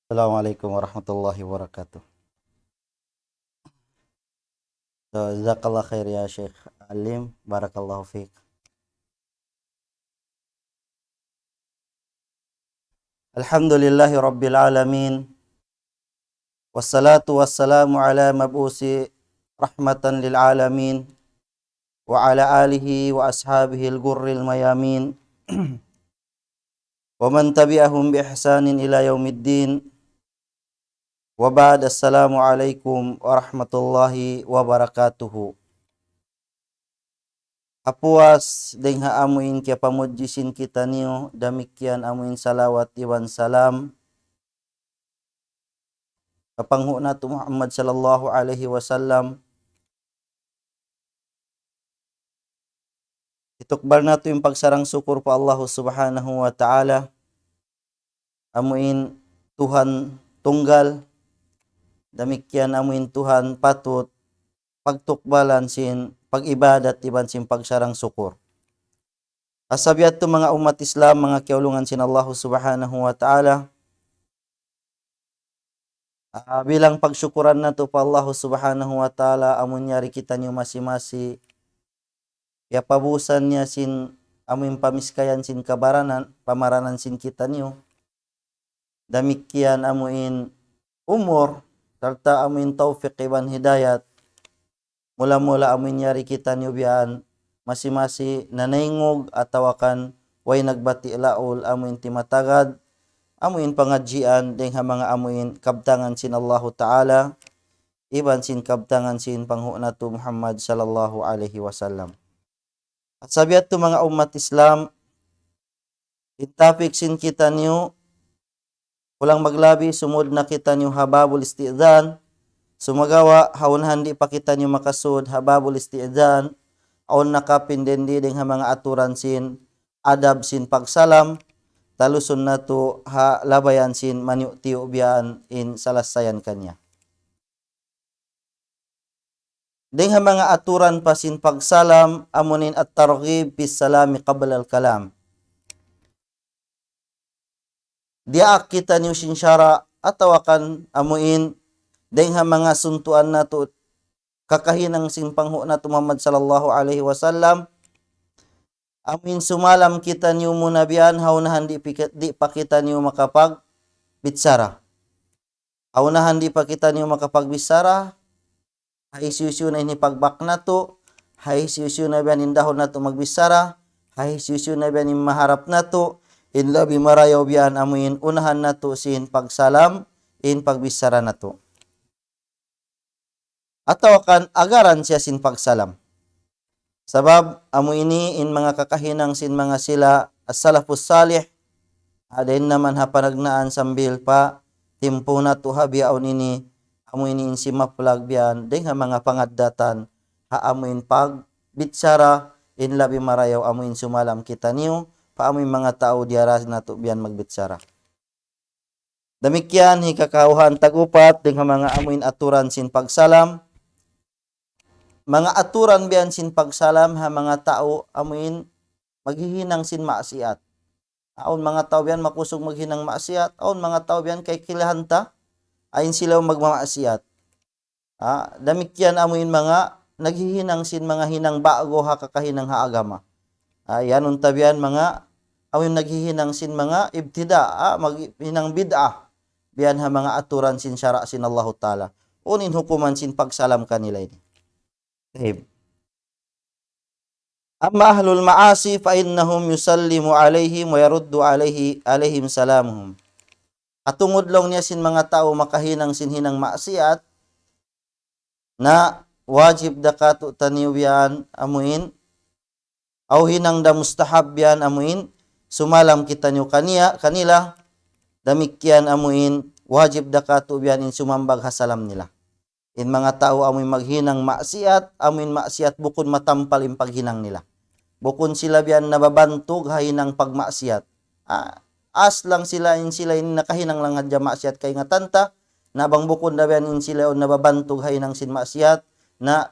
Assalamualaikum warahmatullahi wabarakatuh. Jazakallah khair ya Syekh Alim, barakallahu fiik. Alhamdulillahi rabbil alamin. Wassalatu wassalamu ala mabusi rahmatan lil alamin wa ala alihi wa ashabihi al-ghurril mayamin wa man tabi'ahum bi ihsanin ila yaumiddin. Wa ba'd, assalamu alaikum warahmatullahi wabarakatuh. Apuas dengha amuin kia pamudjisin kita niyo, demikian amuin salawat iwan salam kapanghuna tu Muhammad sallallahu alaihi wasallam. Itukbar na tu yung pagsarang syukur pa Allah subhanahu wa ta'ala. Amuin Tuhan tunggal, demikian amuin Tuhan patut pagtukbalan sin pag-ibadat iban sin pagsarang syukur. Asabiat tu mga umat Islam, mga kiaulungan sin Allah subhanahu wa ta'ala. Bilang pagsyukuran na to pa Allah subhanahu wa ta'ala, amun nyari kita niyo masi-masi ya pabusan niya sin amun pamiskayan sin kabaranan pamaranan sin kita niyo, demikian amuin umur serta amuin taufik iban hidayat mula-mula amuin nyari kita niyo biyan masi-masi nanaingog atau akan way nagbati laul amuin timatagad amuin pangadjian dengha mga amuin kabtangan sin Allah Ta'ala iban sin kabtangan sin panghuna tu Muhammad sallallahu alaihi wasallam. At sabiat tu mga umat Islam, itapik sin kita niyo ulang maglabi sumud na kita niyo hababul isti'dzan, sumagawa haun handi pa kita niyo makasud hababul isti'dzan aun nakapindendi dengha mga aturan sin adab sin pagsalam talusun na to ha labayan sin maniu-tiu biyan in salasayan kanya. Dengha mga aturan pa sin pagsalam amunin at targhib bis salami qabla al kalam. Dia kita niyo sin syara atau akan amuin dengha mga suntuan na to kakahinang sin panghu na to Muhammad sallallahu alaihi wasallam. Amin sumalam kita niyo muna biyan haunahan di pa kita niyo makapag bitsara. Haunahan di pa kita niyo makapag bitsara. Hay siusyo na ini pagbak na to. Hay siusyo na biyan indahon na to magbitsara. Hay siusyo na biyan maharap na to. In labi marayaw biyan amuin unahan na to sin pagsalam in pagbitsara na to. Ataw kan agaran siya sin pagsalam. Sabab amu ini in mga kakahinang sin mga sila as-salafus salih adain naman hapanagnaan sambil pa timpo na to habiaon ini amu ini in si maplag biyan dengha mga pangaddatan ha amu in pag bitsara in labi marayaw amu in sumalam kita niyo pa amu in mga tao diaras na to biyan magbitsara. Demikian hikakauhan tagupat dengha mga amu in aturan sin pagsalam. Mga aturan biyan sin pagsalam ha mga tao amuin maghihinang sin maasiat. Aon mga tao biyan makusog maghinang maasiat, aon mga tao biyan kay kilahanta ayin sila magmamaasiat. Demikian amuin mga naghihinang sin mga hinang bago ha kakahinang ha agama. Yan unta biyan mga amuin naghihinang sin mga ibtida, maghinang bid'ah. Biyan ha mga aturan sin syara sin Allah Ta'ala. Unin hukuman sin pagsalam kanila ini. Amma ahlul ma'asi fa innahum yusallimu alaihim wa yaruddu alaihim salamuhum. Atungod lang niya sin mga tao makahinang sin hinang maasiat na wajib dakatu taniwian amuin au hinang da mustahab yan amuin sumalam kita niyo kanila demikian amuin wajib dakatu biyan in sumambag hasalam nila. In mga tao amoy maghinang maksiat, amoy maksiat bukod matampal in paghinang nila. Bukod sila biyan nababantog hahinang pagmaksiat. As lang sila in nakahinang lang hadya maksiat kay nga tanta, nabang bukod na biyan in sila on nababantog hahinang sin maksiat, na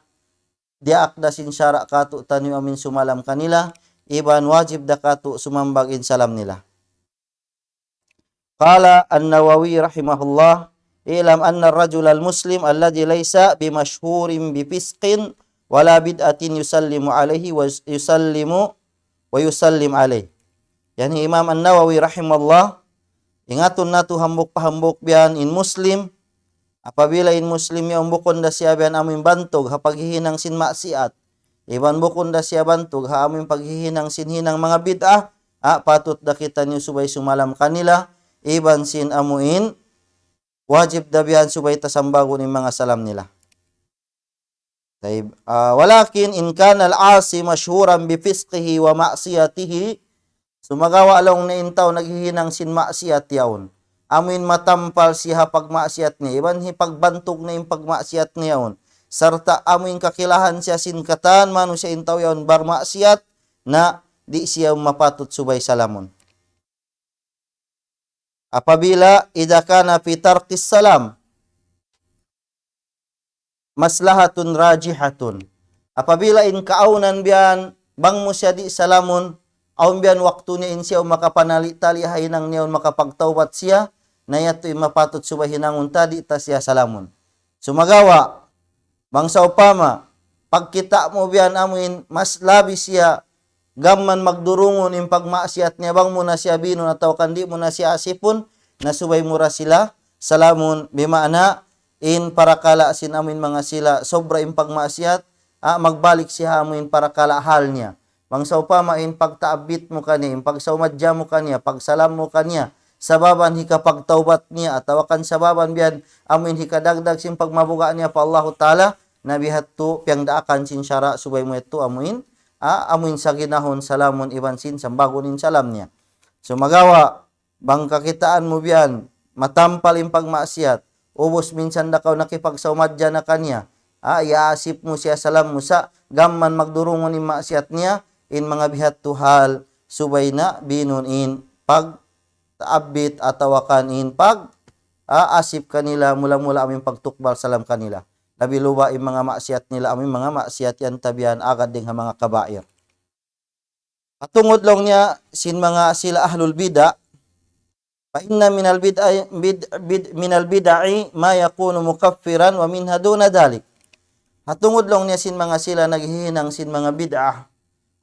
diak da sin syara katu tanyo amin sumalam kanila, iban wajib da katu sumambag in salam nila. Qala An-Nawawi rahimahullah, "I'lam anna ar-rajul al-muslim alladhi laysa bimashhurin bifisqin wala bid'atin yusallimu alaihi wa yusallim alaihi." Yani Imam An-Nawawi rahimahullah, ingatun natu hambuk-hambuk bian in muslim, apabila in muslim ya umbukon da siya bian amin bantog ha paghihinang sin maksiat, iban bukon da siya bantog ha amin paghihinang sin hinang mga bid'ah, patut da kita niyo subay sumalam kanila, iban sin amuin wajib da bian subay tasambago ni mga salam nila. Walakin in kana al-asi mashhuran bi fisqihi wa ma'siyatihi, sumagawa along na intaw naghihinang sin maksiat yaon. Amin matampal siya pagmaksiat niya. Iban pagbantog na yung pagmaksiat niya yaon. Sarta amin kakilahan siya sin katan manu siya intaw yaon bar maksiat na di siya mapatot subay salamon. Apabila idakana fi tarqis salam maslahatun rajihatun. Apabila in kaaunan biyan bang mo siya di salamon, aun biyan waktu niya in siya makapanali-tali hainang niya makapagtawbat siya, na yato mapatot subay hinangon tadi ta siya salamon. Sumagawa, bang sa upama, pagkita mo biyan amuin mas labi siya, gamman magdurungon in pagmaasiat niya, bang mo na siya binon ataw kandi mo na siya asipon, na subay mura sila, salamon, bimaana, in parakala sin amin mga sila, sobra in pagmaasiat, magbalik siya amuin parakala hal niya. Bang sa upama in pagtaabit mo kaniya, in pagsaumadya mo kaniya, pagsalam mo kaniya, sababan hikapagtaubat niya, atawakan sababan biyan, amin hikadagdag sin pagmabuga niya pa Allah Ta'ala, nabihat to, piyang daakan sin syara, subay mo ito, amuin sa ginahon, salamon, iban sin, sambago nin salam niya. So magawa, bang kakitaan mo biyan, matampal in pagmaasiat, ubos minsan na kaw nakipagsaumadya na kaniya, iaasip mo siya salam mo sa, gamman magdurungon in maasiat niya, in mga bihat tuhal, subay na binon in pag taabit atawakan in pag asip kanila mula-mula aming pagtukbal salam kanila. Labiluwa in mga maksiat nila aming mga maksiat yan tabihan agad ding mga kabair. Patungod lang niya sin mga sila ahlul bid'ah, fa inna minal bid'ah ma yakunu mukaffiran wa minha duna dalik. Hatungod lang niya sin mga sila naghihinang sin mga bid'ah.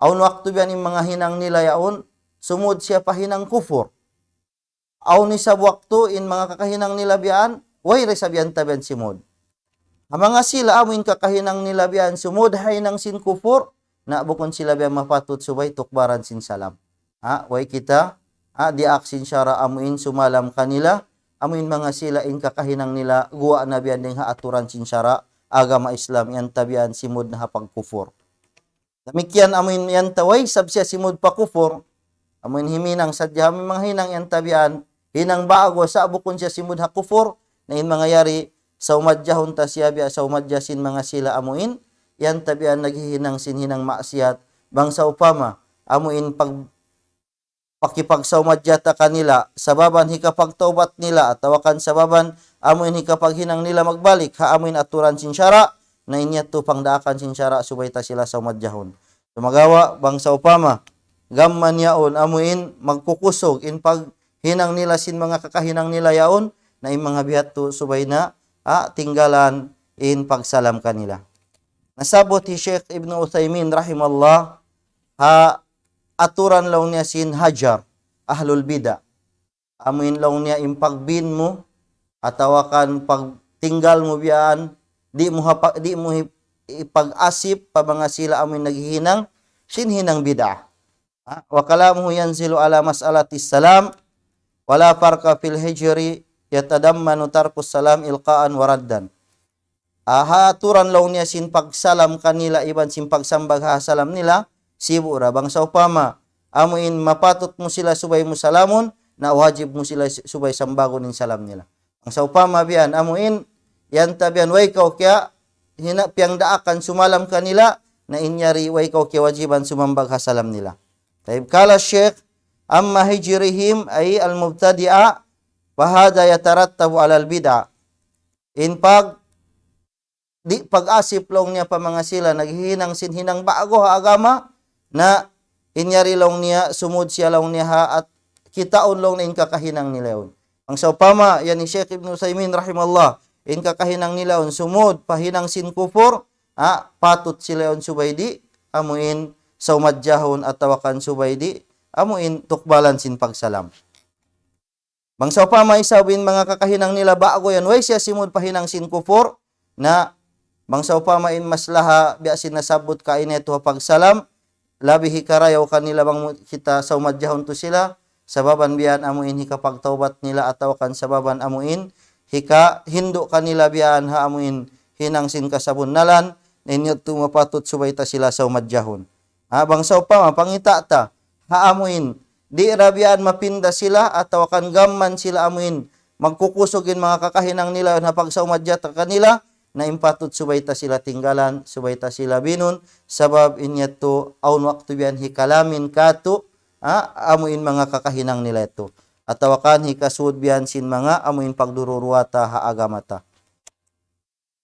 Aun waktu biyan yung mga hinang nila yaon, sumud siya pahinang kufur. Aun ni sa waktu in mga kakahinang nila biyan, way resabihan tabihan simud. Ang mga sila amin kakahinang nila biyan, sumud hainang sin kufur, na bukon sila biyan mapatot subay tukbaran sin salam. Way kita, diaksin syara amuin sumalam kanila, amuin mga sila in kakahinang nila, guwa na biyan ding haaturan sin syara, agama Islam yan tabihan simud na hapag kufur. Damikian amin yan taway, sabsiya simud pa kufur, amin himinang sadya, amin mga hinang yan tabihan, hinang bago sa bukon siya simud ha kufur, na in mga yari, sa umadyahon ta siya biya, sa umadyasin mga sila amuin, yan tabihan naghihinang sin hinang maksiat, bang sa upama, amuin pakipagsamadya ta kanila, sababan hikapagtaubat nila, atawakan sababan, amuin hikapaghinang nila magbalik, amuin aturan sin syara, na inyat to pangdaakan sin syara, subay ta sila sa umadyahon. Sumagawa, bang sa upama, gamman yaon, amuin magkukusog, in paghinang nila sin mga kakahinang nila yaon, na in mga bihat to subay na, tinggalan in pagsalam kanila. Nasabot si Sheikh Ibn Uthaymin rahimallah, aturan law niya sin hajar, ahlul bid'ah. Amuin law niya in pagbin mo, atawakan pagtinggal mo biyan, di mo ipag-asip pa mga sila amin naghihinang, sinhinang bid'ah. Wa kalamuhu yanzilu ala mas'alatis salam, wala farqa fil hijri yatadammanu tarkus salam ilqaan wa raddan. Aturan law niya sin pagsalam kanila, iban sin pagsambag salam nila, sibura bang sa upama, amuin mapatot mo sila subay mo salamon, na wajib mo sila subay sambago nin salam nila. Ang sa upama biyan, amuin, yan tabihan, way kaw kaya, piyang daakan sumalam kanila, na inyari, way kaw kaya wajiban sumambag salam nila. Taib kala Sheikh, amma hijrihim ay al-mubtadi'a, wahada yatarattabu alal bid'a. In pag-asip long niya pa mga sila, naghihinang sinhinang bago agama, na inyari long niya, sumud siya long niya at kitaon long na in kakahinang nila yun. Ang saupama, yan ni Syekh Ibn Utsaimin rahimallah, in kakahinang nila on sumud, pahinang sin kufur, patut sila on subaydi, amuin saumadyahon at tawakan subaydi, amuin tukbalan sin pagsalam. Bang saupama isawin mga kakahinang nila bago yan, way siya simud pahinang sin kufur, na bang saupama in maslaha biasin nasabot kaineto pagsalam, labi hikarayaw kanila bang kita saumadyahon to sila, sababan biyan amuin hika pagtaubat nila ataw kan sababan amuin hika hindo kanila biyan ha amuin hinang sin kasabun nalan ninyo tumapatot subayta sila sa umadyahon. Habang sa upama pangita ta ha amuin di rabian mapinda sila ataw kan gamman sila amuin magkukusogin mga kakahinang nila na pag sa umadyata kanila na impatot subayta sila tinggalan subayta sila binun sabab inyato aun waktu biyan hikalamin kato amuin mga kakahinang nila ito. At tawakan hikasud biyan sin mga amuin pagdururuata haagamata.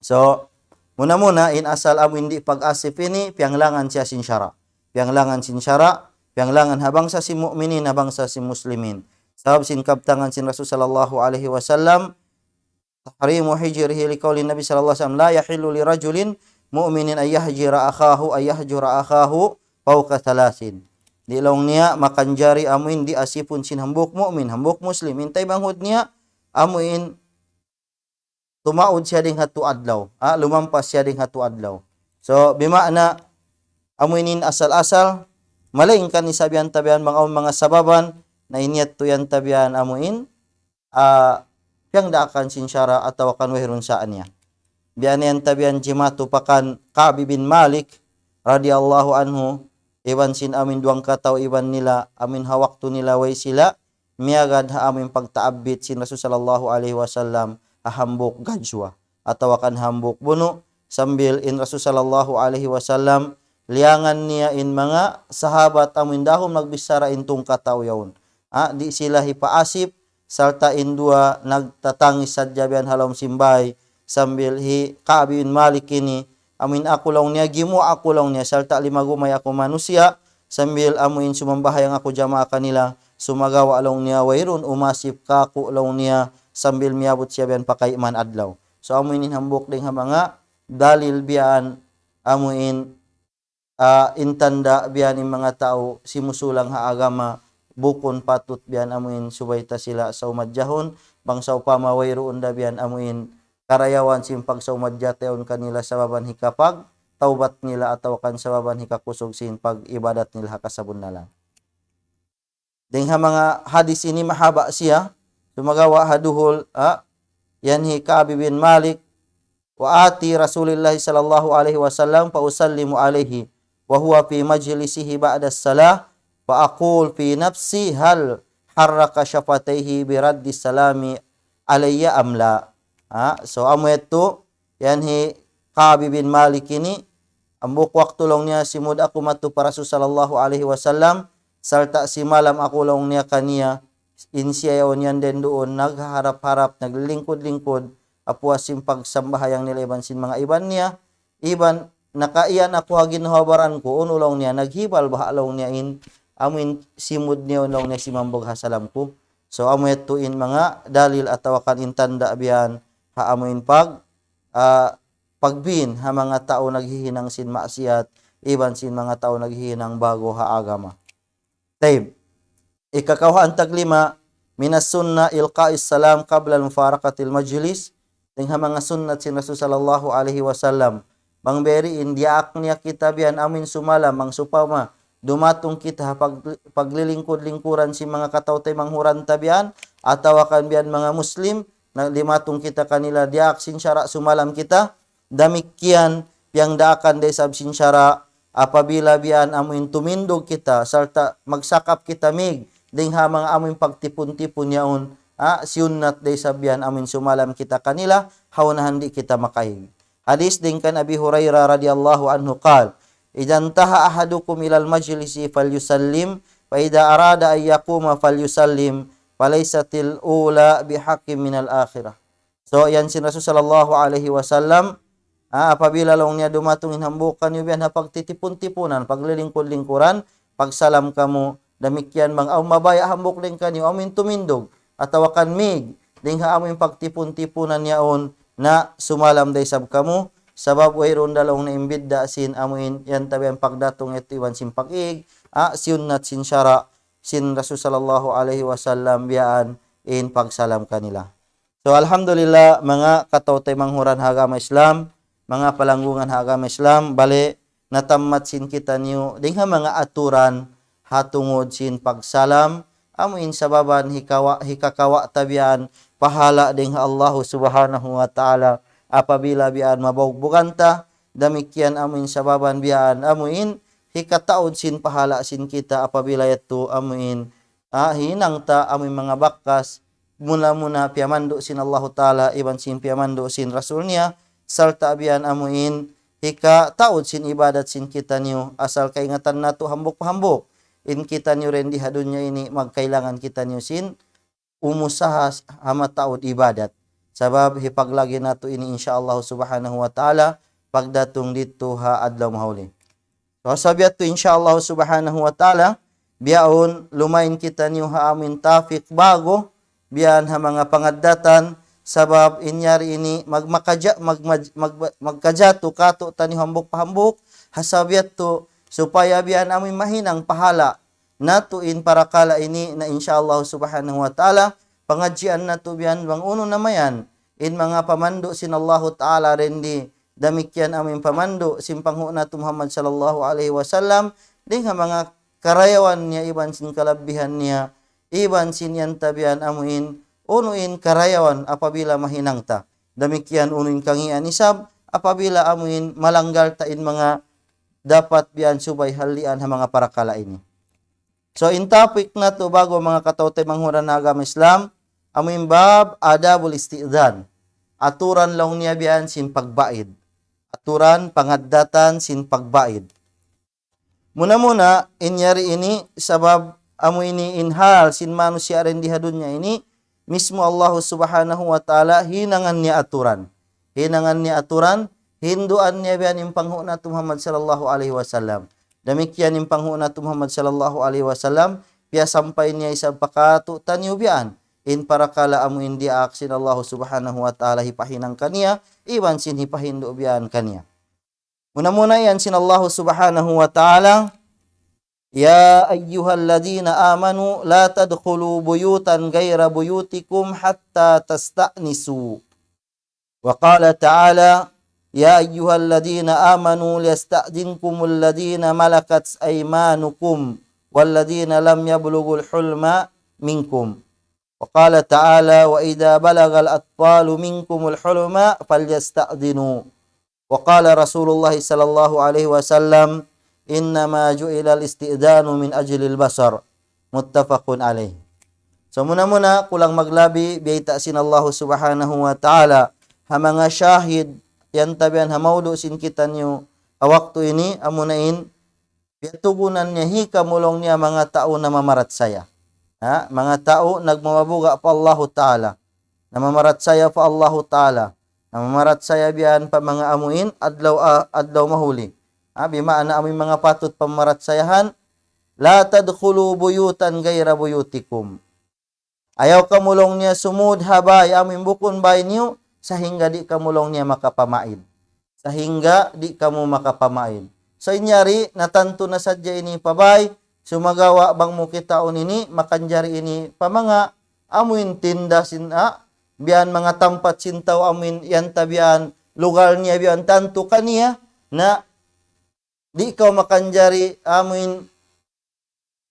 So, muna-muna in asal amuin di pag-asip ini, pianglangan siya sin syara. Pianglangan sin syara, pianglangan habang sa si mu'minin, habang sa si muslimin. Sabab sin kabtangan sin Rasul sallallahu alaihi wasallam, tahrimu hijrihi liqaulin Nabi sallallahu alaihi wasallam, la yahillu li rajulin mu'minin ayyahjura akhahu fawqa thalathin. Di long niya makanjari amuin di asipun sin hambuk mu'min, hambuk muslim. Intay banghud niya amuin tumaud siya ding hatu adlaw. Lumampas siya ding hatu adlaw. So, bimakna amuinin asal-asal, malaing kan isabihan tabihan mga sababan na inyat to yan tabihan amuin, piyang daakan sin syara ataw kan wahirun saan niya. Biyan yan tabihan jimatu pakan Ka'b bin Malik radhiyallahu anhu, iwan sin amin duang kataw iwan nila amin hawaktu nila way sila miagad ha amin pagtaabit sin Rasul sallallahu alaihi wasallam hambuk gajwa ataw kan hambuk buno sambil in Rasul sallallahu alaihi wasallam liangan niya in mga sahabat amin dahom nagbisara intong kataw yawn. Di sila hipaasip salta indua nagtatangis sadya biyan halom simbay sambil Ka'b bin Malik ini amin ako lang niya, gimo ako lang niya, salta limagumay ako manusia, sambil amuin sumambahay ang ako jamaah kanila, sumagawa lang niya, wayron umasip kako lang niya, sambil miyabot siya biyan pakaiman adlaw. So amuin hambok ding mga dalil biyan, amuin intanda biyan yung mga tao, simusulang haagama, bukon patut biyan amuin subayta sila sa umadyahon, bang sa upama wayroon da biyan amuin karayawan sin pagsaumadyateon kanila sa baban hikapag taubat nila ataw kan sa baban hikakusog sin pag ibadat nila kasabon na lang. Dingha mga hadis ini mahaba siya sumagawa haduhol yan Ka'b bin Malik wa ati Rasulillah sallallahu alaihi wasallam fa usallimu alaihi wa huwa fi majlisihi ba'da salah fa aqul fi nafsi hal harraka syafataihi bi raddi salami alayya amla. So amo ito, yan Ka'b bin Malik ini, ambuk waktu long niya simud ako matu para sallallahu alaihi wasallam, salta si malam ako long niya kaniya, insiyayon yan din doon, nagharap-harap, naglingkod-lingkod, apuasim pagsambahayang nila iban sin mga iban niya, iban nakaiyan ako haginhabaran ko, uno long niya, naghibal bahalong niya amin simud niya long niya si mambog hasalam ko. So amo ito in mga dalil at tawakan intanda biyan, haamuin pagbin ha mga tao naghihinang sin maksiat iban sin mga tao naghihinang bago haagama. Taib. Ikakawhan taglima minas sunna ilqa'is salam qabla mufaraqatil majlis. Ting ha mga sunnat sin Rasul sallallahu alaihi wasallam. Bang beri indiak niya kita biyan amin sumala mang supama dumatong kita paglilingkod-lingkuran si mga katawtay manghuran tabian ataw kan biyan mga muslim na limatong kita kanila diak sin syara sumalam kita damikian piang daakan day sab sin syara apabila biyan amuin tumindog kita salta magsakap kita mig ding ha mga amuin pagtipon-tipon yaon siunat day sabian amuin sumalam kita kanila haunahan di kita makaig. Hadis ding kan Abi Hurairah radhiyallahu anhu qala idan taha ahadukum ilal majlisi falyusallim fa idza arada ay yaquma falyusallim falaysatil ula bihaqqin minal akhirah. So yan si Rasul sallallahu alaihi wasallam apabila long niya dumatong inhambukan niyo biyan pagtitipon-tipunan paglilingkod-lingkuran pagsalam kamo damikyan mang mabaya hambok ling kanyo amin tumindog atawakan mig dingha amoy pagtipon-tipunan yaon na sumalam day sab kamo sabab wayron dalong na imbidda sin amoin yan tabi ang pagdatong ito iwan sin pag-ig siyunat sin syara sin Rasul sallallahu alaihi wasallam biyaan in pagsalam kanila. So alhamdulillah mga katawtay manghuran hagama Islam, mga palanggungan hagama Islam, bali natamat sin kita niyo dingha mga aturan hatungod sin pagsalam amuin sababan hikakawa tabian pahala dingha Allah subhanahu wa ta'ala apabila bian mabugbuganta damikian amuin sababan bian amuin hikataod sin pahala sin kita apabila ito amuin hinang ta amuin mga bakas muna piyamando sin Allah ta'ala iban sin piyamando sin Rasul niya salta bian amuin hika taod sin ibadat sin kita niyo asal kaingatan nato hambok-hambok in kita niyo rin di hadunya ini magkailangan kita niyo sin umusaha hama taod ibadat sabab hipaglagi nato ini insyaallah subhanahu wa ta'ala pagdatong dito ha adlaw mahuli. So sabiat to insyaallah subhanahu wa ta'ala biyaon lumain kita niyo ha amin tafik bago biyan ha mga pangadatan sabab inyari ini magkajato kato tani hambok-hambok hasabiat to supaya biyan amin mahinang pahala natuin para kala ini na insyaallah subhanahu wa ta'ala pangadjian nato biyan bang uno namayan in mga pamando sin Allah ta'ala rendi damikyan amin pamando sin panghu nato Muhammad sallallahu alaihi wasallam ding mga karayawan niya iban sin kalabihan niya iban sin yan tabian amuin unuin karayawan apabila mahinang ta damikyan unuin kangian isab apabila amuin malanggal tain mga dapat biyan subay halian ha mga parakala ini. So in topic na to bago mga katawtay manghuran na agama Islam amuin bab adabul isti'dhan aturan lang niya biyan sin pagbaid aturan pangaddatan sin pagbaid. Muna inyari ini sabab amu ini inhal sin manusia rin di hadunya ini mismo Allah subhanahu wa ta'ala hinangan niya aturan hinduan niya biyan yung panghu na Muhammad sallallahu alaihi wasallam damikian yung panghu na Muhammad sallallahu alaihi wasallam piya sampay niya isang pakato tanyo biyan in para kala amu indi aksin Allah subhanahu wa ta'ala hipahinang kaniya iwan sin hipahindo biyan kaniya. Muna yan sin Allah subhanahu wa ta'ala Ya ayyuhalladzina amanu la tadkhulu buyutan ghayra buyutikum hatta tasta'nisu. Wa qala ta'ala Ya ayyuhalladzina amanu liyasta'dinkumul ladzina malakat aymanukum walladzina lam yablughul hulma minkum. Wa qala ta'ala wa idza balagal atfalu minkumul hulma falyasta'dinu. Wa qala Rasulullah sallallahu alaihi wasallam innama ju'ilal isti'danu min ajlil basar muttafaqun alaih. So muna kulang maglabi biyata sin Allah subhanahu wa ta'ala ha mga syahid yan tabian hamaudo sin kita niyo awakto ini amunain biyatugunan niya hikamulong niya mga tao na mamarat saya mga tao nagmamabuga pa Allah ta'ala na mamarat saya pa Allah ta'ala na mamarat saya biyan pa mga amuin adlaw mahuli bimaana aming mga patut pamarat sayahan la tadkhulu buyutan ghayra buyutikum ayaw kamulong niya sumud habay aming bukon bay niyo sahingga di kamulong niya makapamaid sahingga di kamu makapamaid. So inyari natanto na sadya ini pabay sumagawa bang mo kitaon ini makanjari ini pamanga amuin tinda sina biyan mga tampat sintaw amuin yan tabian lugar niya biyan tanto kaniya na di ikaw makanjari amuin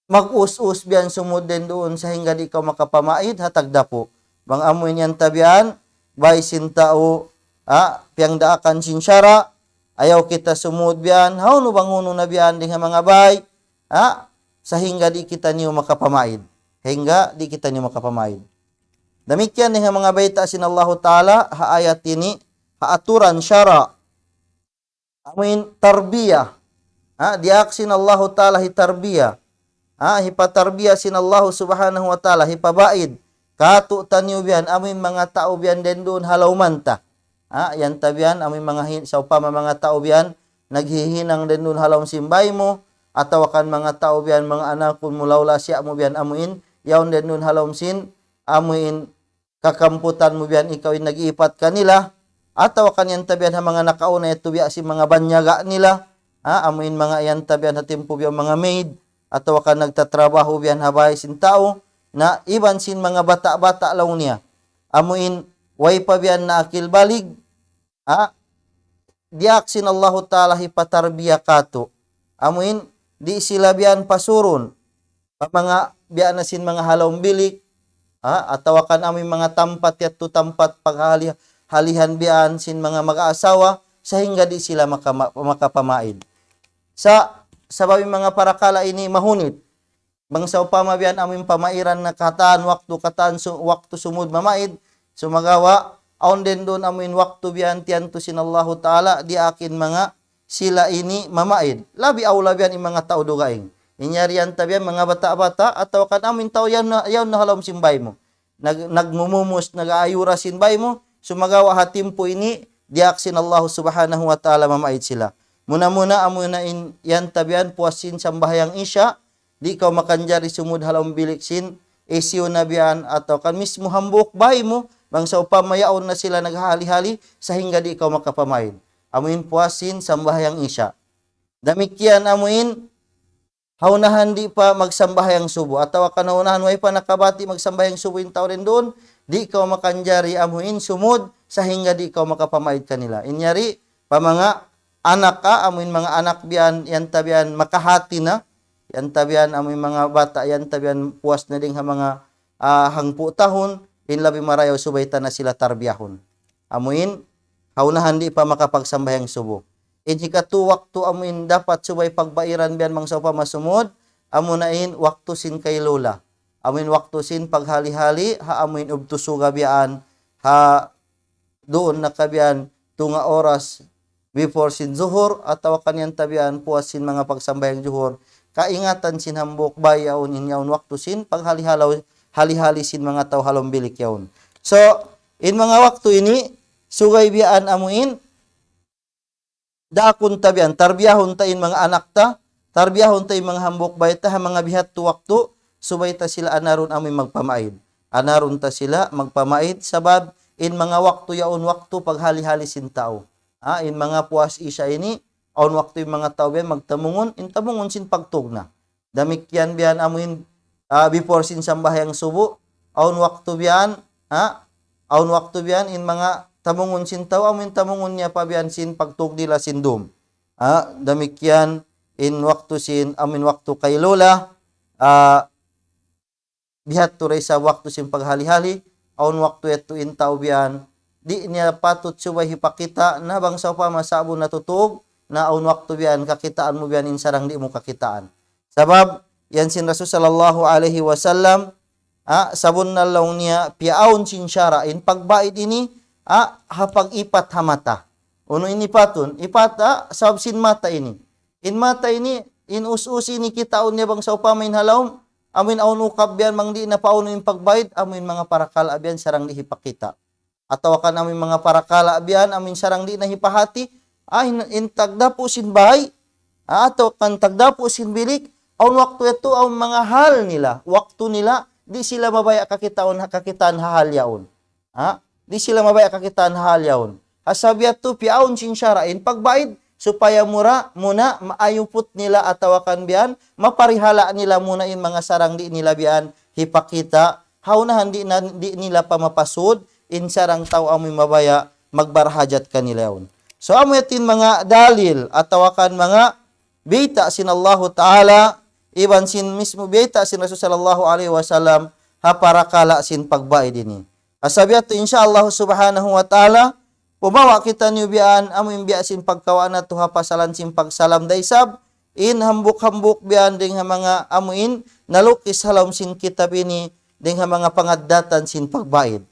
mag-us-us biyan sumud din doon sahingga di ikaw makapamaid hatagdapo bang amuin yan tabian bay sintao piyang daakan sinsyara ayaw kita sumud biyan hauno banguno na biyan ding mga bay sahingga di kita niyo makapamaid hingga di kita niyo makapamaid. Damikyan ding mga bayta sin Allah ta'ala ha ayat ini ha aturan syara amuin tarbiyah diaksin Allah ta'ala hitarbiya hipatarbiya sin Allah subhanahu wa ta'ala hipabaid katu tanyo biyan amoy mga tao biyan den doon halawman ta yan tabiyan amoy mga sa upama mga tao biyan naghihinang den doon halaw simbay mo atawakan mga tao biyan mga anak kun mulawla siya mo biyan amuin yaon den doon halaw sin amuin kakamputan mo biyan ikaw ay nag-iipat kanila, atawa kanyan tabian ha mga nakauna ito biya si mga banyaga nila, amuin mga yan tabian ha tempo biya mga maid, atawa ka nagtatrabaho biyan habay sin tao, na iban sin mga bata-bata law niya, amuin way pa biyan na akil balig, diak sin Allahu Ta'ala hipatarbiya kato, amuin di sila biyan pasurun, mga biyan na sin mga halawang bilik, atawa kan amoy mga tampat yato tampat paghalihan biyan sin mga mag-aasawa sa hingga di sila makapamaid. Sa sababi mga parakala ini mahunit, bangsa upama biyan amoy pamairan na kataan waktu sumud mamaid, sumagawa aon din doon amoy waktu biyan tiyanto sin Allahu Ta'ala di akin mga sila ini mamaid. Labi aula biyan yung mga tao dugaing. Inyarian tabian mga bata-bata atawa kan amin tao yan na halom simbay mo. Nagmumumos, nag-aayura sinbay mo, sumagawa hatim po ini, diak sin Allah subhanahu wa ta'ala mamait sila. Muna-muna amuna yan tabian puasin sambahayang isya, di ikaw makanjari sumud halom bilik sin, esiyo na biyan ataw kan mismo hambuk bay mo, bangsa upamayaon na sila naghahali-hali, sa hingga di ikaw makapamain. Amuin puasin sambahayang isya. Damikian amuin, haunahan di pa magsambahayang subo. Atawa kanaunahan way pa nakabati magsambahayang subo yung tao rin doon. Di ikaw makanjari amuin sumud sa hingga di ikaw makapamaid kanila. Inyari pa mga anak ka, amuin mga anak biyan, yan tabian makahati na. Yan tabian amuin mga bata, yan tabian puas na ding ha mga hangpu tahon. Inlabi marayaw subayta na sila tarbiyahon. Amuin, haunahan di pa makapagsambahayang subo. Inhikatu waktu amuin dapat subay pagbairan biyan mangsa pa masumod, amunain waktu sin kay lola. Amuin waktu sin paghali-hali, amuin ubtusuga biyan, doon na kabiyan tunga oras before sin zuhur, atawa kanyan tabian puas sin mga pagsambayang zuhur, kaingatan sin hambok bayaon inyaon waktu sin paghali-hali sin mga tao halong bilik yaon. So, in mga waktu ini, sugay biyan amuin, dakon tabian, tarbiyahon ta in mga anak ta, tarbiyahon ta in mga hambok bayta, mga bihat tu waktu, subay ta sila anaron amoy magpamaid. Anaron ta sila magpamaid, sabab in mga waktu yaon waktu paghali-hali sin tao. In mga puas isya ini, aon waktu yung mga tao biyan magtamungon, in tamungon sin pagtugna. Damikyan biyan amoy before sin sambahayang subo, aon waktu biyan, aon waktu biyan in mga tamungon sin tao, amin tamungon niya pabiyan sin pagtugdila sin dum. Damikyan in waktu sin, amin waktu kay lola, bihat turay sa waktu sin paghali-hali, aun waktu ito in tao biyan, di niya patut subay hipakita na bangsa pa masabo na tutug, na aun waktu biyan kakitaan mo biyan in sarang di mo kakitaan. Sabab, yan sin Rasul sallallahu alaihi wasallam, sabon na lang niya, piaon sin syara, in pagbait ini, hapag ipat hamata. Uno ini patun, ipata sabab sin mata ini. In mata ini, in us-us ini kitaon niya bang sa upamain halawm, amin aun ukab biyan mang di na pauno yung pagbayad, amin mga parakala biyan sarang di hipakita. Atawa kan amin mga parakala biyan, amin sarang di na hipahati, in tagdapo sin bahay, ato kan tagdapo sin bilik, aun waktu ito, aun mga hal nila, waktu nila, di sila mabaya kakitaan hahal yaon. Di sila mabaya kakitaan hahal yaon. Asabiat tu piaon sin syarain pagbaid supaya muna maayupot nila atawakan biyan, maparihala nila muna in mga sarang di nila biyan hipakita, haunahan di nila pamapasud, in sarang tao amoy mabaya magbarhajat kanila yaon. So amoy yatin mga dalil atawakan mga bita sin Allahu Ta'ala, iban sin mismo bita sin Rasul sallallahu alaihi wasallam, haparakala sin pagbaid ini. Asabiat to insyaallah subhanahu wa ta'ala, pumawa kita niyo biyan, amoy biya sin pagkawaan na to hapasalan sin pagsalam daysab, in hambuk-hambuk biyan ding mga amuin, nalukis halom sin kitab ini, ding mga pangaddatan sin pagbaid.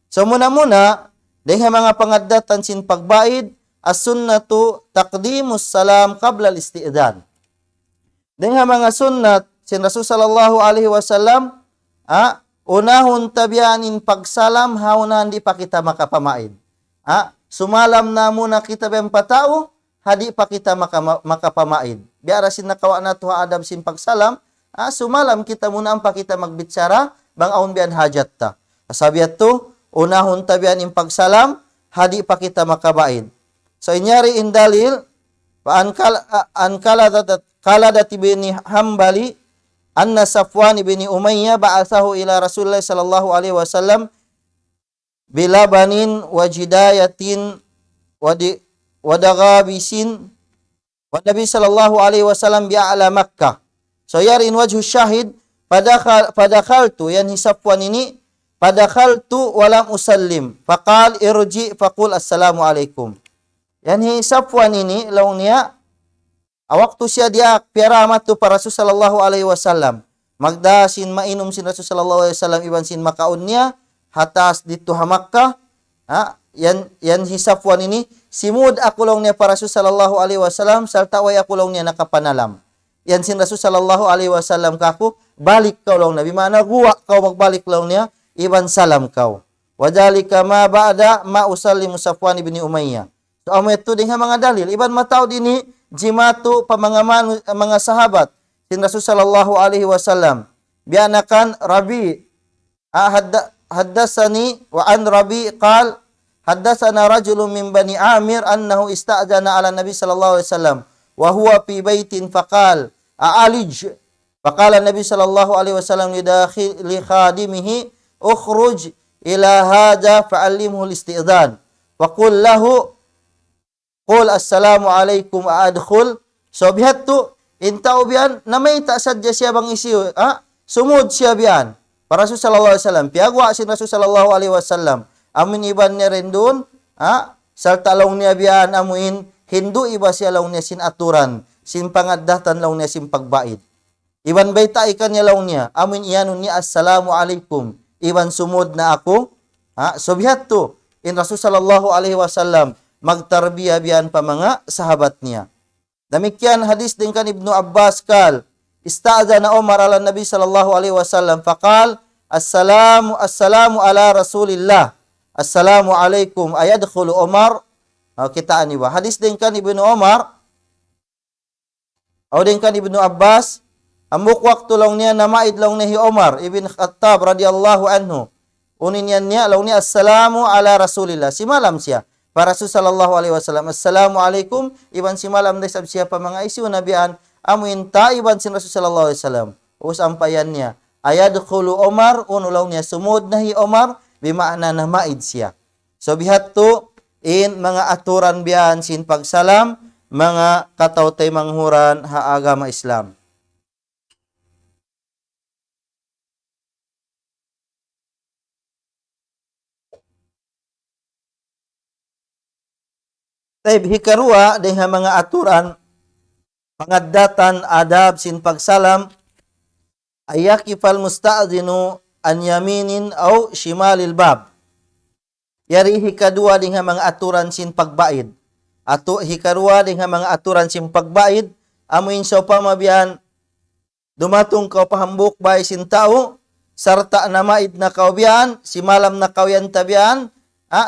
So muna-muna, ding mga pangaddatan sin pagbaid, as-sunnatu taqdimus salam qabla al-isti'dan. Ding mga sunnat, sin Rasul sallallahu alaihi wasallam, unahon tabianin pagsalam, haunahan di pa kita makapamaid. Sumalam na muna kita bang patao, hadi pa kita makapamaid. Biara sin nakawa na to adab sin pagsalam, sumalam kita muna ang pa kita magbitsara, bang aun biyan hajat ta. Sabiat to, unahon tabian yung pagsalam, hadi pa kita makabaid. So inyari in dalil, kala dati bini Hambali, anna Safwan ibni Umayyah ba'athahu ila Rasulullah sallallahu alaihi wasallam bilabanin wajidayatin wadagabisin wa Nabi sallallahu alaihi wasallam bi'ala Makkah. So yarin wajhu syahid padakhaltu yan Safwan ini padakhaltu walam usallim faqal irji faqul assalamu alaikum. Yan Safwan ini laung niya waktu siya dia piaramat tu para Rasul sallallahu alaihi wasallam magdasin mainum sin Rasul sallallahu alaihi wasallam iban sin makaun niya hatas dito ha Makkah. Yan Safwan ini simud ako lang niya para Rasul sallallahu alaihi wasallam salta way ako lang niya nakapanalam. Yan sin Rasul sallallahu alaihi wasallam kako balik kau lang na bimana guwa kau magbalik lang niya iban salam kau. Wadalika ma ba'da ma usallimu Safwan ibni Umayyah. So amo ito din mga dalil iban mataw dini jimatu pamangaman mga sahabat sin Rasul sallallahu alaihi wasallam bianakan Rabi haddatsani wa an Rabi qal haddatsana rajulun min bani Amir annahu ista'jana ala Nabi sallallahu alaihi wasallam wa huwa fi baitin faqal a'alij faqala Nabi sallallahu alaihi wasallam li khadimihi ukhruj ila hadha fa'allimhu al-isti'dhan wa qul lahu qul assalamu alaikum adkhul. So bihat tu intao bian namay ta sadya siya bang isiyo sumud siya bian para Rasul sallallahu alaihi wasallam piagwa sin Rasul sallallahu alaihi wasallam amin iban niya rin doon salta law niya bian amuin hindu iba siya law niya sin aturan sin pangaddatan law niya sin pagbaid iban bayta ikan niya law niya amin iyanon niya assalamu alaikum iban sumud na ako so bihat tu in Rasul sallallahu alaihi wasallam magtarbiya biyan pa mga sahabat niya. Demikian hadis din kan Ibnu Abbas kal ista'zana Umar ala Nabi sallallahu alaihi wasallam faqal assalamu ala Rasulillah assalamu alaikum ayadkhulu Umar. Kita ani ba hadis din kan Ibnu Umar o din kan Ibnu Abbas amuk waktu long niya namaid long ni Umar ibn Khattab radhiyallahu anhu unin niya long niya assalamu ala Rasulillah si malam siya para Rasul sallallahu alaihi wasallam assalamu alaikum iban si malam day sab siya pa mga isiw nabian amuin ta iban sin Rasul sallallahu alaihi wasallam usampayan niya ayadkhulu Umar unulaw niya sumud nahi Umar bimaana na maid siya. So bihat to in mga aturan biyan sin pagsalam mga katawtay manghuran ha agama Islam. Taib hikarua dengan mga aturan pangaddatan adab sin pagsalam ayakifal musta'dinu an yaminin aw shimalil bab. Yari hikadua dengan mga aturan sin pagbaid. Ato hikarua dengan mga aturan sin pagbaid amuin sa pamabian dumatong kau pahambuk bay sin tao sarta namaid na kaubian si malam na kauyan tabian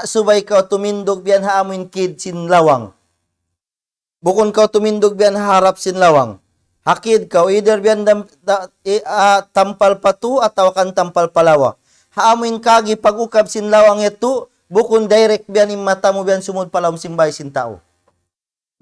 subay kau tumindog biyan haamuin kid sin lawang. Bukon kau tumindog biyan harap sin lawang. Hakid kau either biyan tampal patu atau kan tampal palawa. Haamuin kagi pag-ukab sin lawang ito, bukon direct biyan yung mata mo biyan sumud palawang simbay sin tao.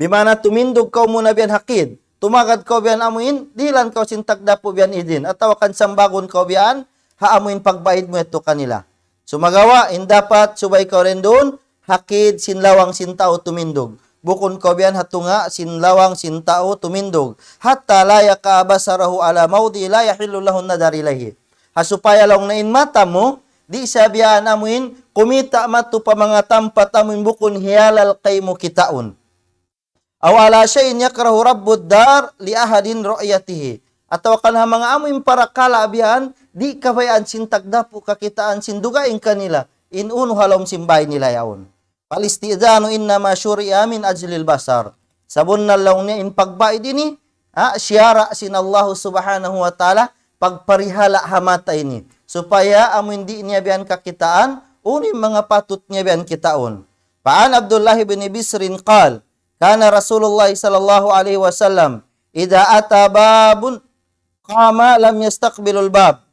Bimana tumindog kau muna biyan hakid. Tumagad kau biyan amuin, dilan kau sin tagdapo biyan idin. Ataw kan sambagon kau biyan, haamuin pagbaid mo ito kanila. Sumagawa, dapat subay ka rin doon, hakid sinlawang sintao tumindog. Bukon ko biyan hatunga sinlawang sintao tumindog. Hatta laya ka basarahu ala maudi la yahillu lahun nadarilahi. Hasupaya lang na in mata mo, di sabihan amuin, kumita matu pa mga tampat amuin bukon hiyalal kay mo kitaon. Awala siya yakrahu rabbud dar li ahadin ru'yatihi. Ataw kan mga amuin para kalabihan, di kabayaan sintagdapo kakitaan sindugain kanila inunu halom simbay nila yaon. Palistidano inna masyuri'a min ajlil basar. Sabon na law niya in pagbaid ini, siyara sin Allah subhanahu wa ta'ala pagparihala hamata ini. Supaya amuin di niya biyan kakitaan, unim mga patut niya biyan kitaon. Paan Abdullah bin Bisrin qal, kana Rasulullah sallallahu alaihi wasallam, idha ata babun qama lam yastaqbilul bab.